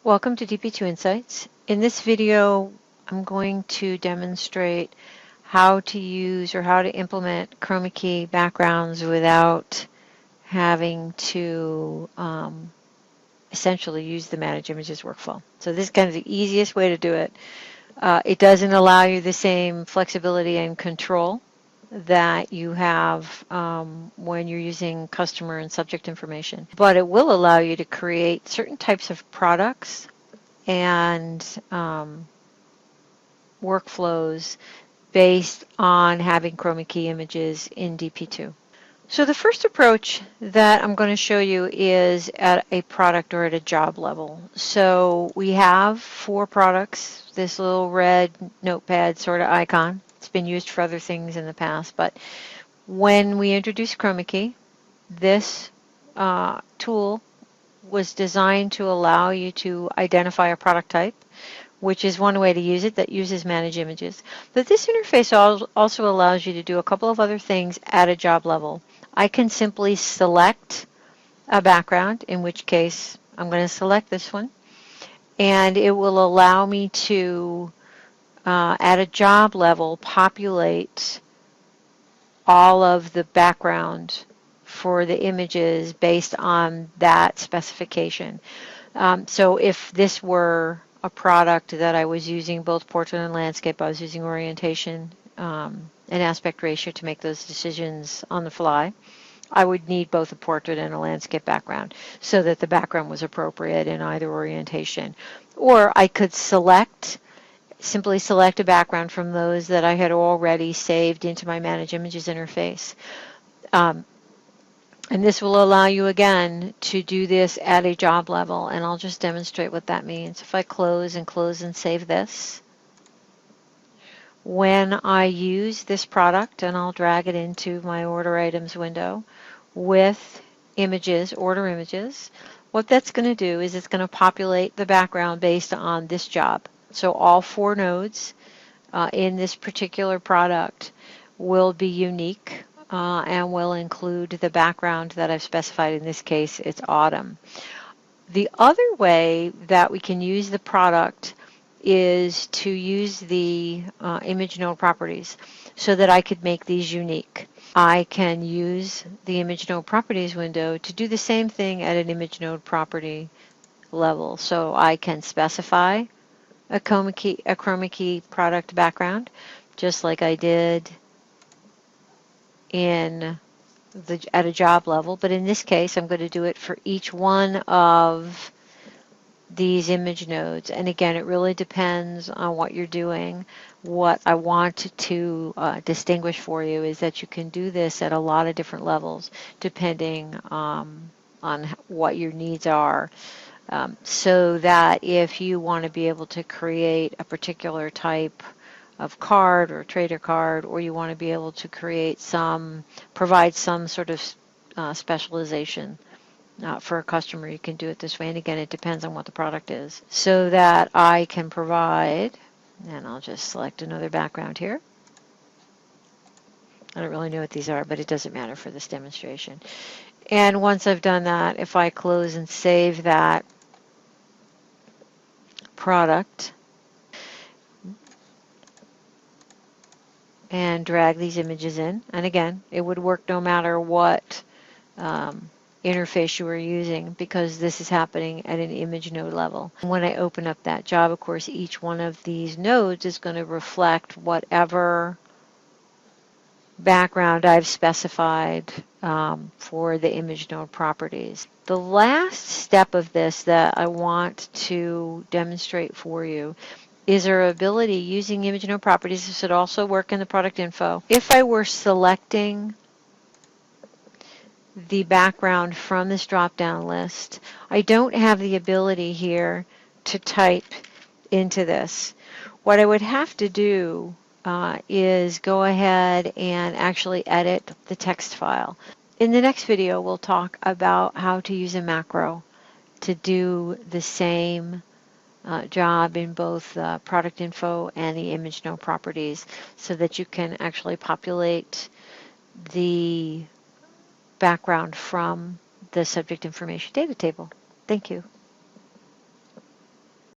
Welcome to DP2 Insights. In this video, I'm going to demonstrate how to use or how to implement Chromakey backgrounds without having to essentially use the Manage Images workflow. So this is kind of the easiest way to do it. It doesn't allow you the same flexibility and control that you have when you're using customer and subject information, but it will allow you to create certain types of products and workflows based on having Chromakey images in DP2. So the first approach that I'm going to show you is at a product or at a job level. So we have 4 products, this little red notepad sort of icon. It's been used for other things in the past, but when we introduced Chromakey, this tool was designed to allow you to identify a product type, which is one way to use it that uses Manage Images. But this interface also allows you to do a couple of other things at a job level. I can simply select a background, in which case I'm going to select this one, and it will allow me to, at a job level, populate all of the background for the images based on that specification. So if this were a product that I was using both portrait and landscape, I was using orientation and aspect ratio to make those decisions on the fly, I would need both a portrait and a landscape background so that the background was appropriate in either orientation. Or I could simply select a background from those that I had already saved into my Manage Images interface. And this will allow you, again, to do this at a job level, and I'll just demonstrate what that means. If I close and save this, when I use this product, and I'll drag it into my order items window with images, order images, what that's going to do is it's going to populate the background based on this job. So all 4 nodes in this particular product will be unique and will include the background that I've specified. In this case, it's autumn. The other way that we can use the product is to use the image node properties so that I could make these unique. I can use the image node properties window to do the same thing at an image node property level. So I can specify a Chromakey product background, just like I did at a job level, but in this case I'm going to do it for each one of these image nodes. And again, it really depends on what you're doing. What I want to distinguish for you is that you can do this at a lot of different levels depending on what your needs are. So that if you want to be able to create a particular type of card or trader card, or you want to be able to provide some sort of specialization for a customer, you can do it this way. And again, it depends on what the product is. So that I can provide, and I'll just select another background here. I don't really know what these are, but it doesn't matter for this demonstration. And once I've done that, if I close and save that product and drag these images in, and again, it would work no matter what interface you were using, because this is happening at an image node level. And when I open up that job, of course, each one of these nodes is going to reflect whatever background I've specified for the image node properties. The last step of this that I want to demonstrate for you is our ability using image node properties. This would also work in the product info. If I were selecting the background from this drop-down list, I don't have the ability here to type into this. What I would have to do is go ahead and actually edit the text file. In the next video, we'll talk about how to use a macro to do the same job in both product info and the image node properties, so that you can actually populate the background from the subject information data table. Thank you.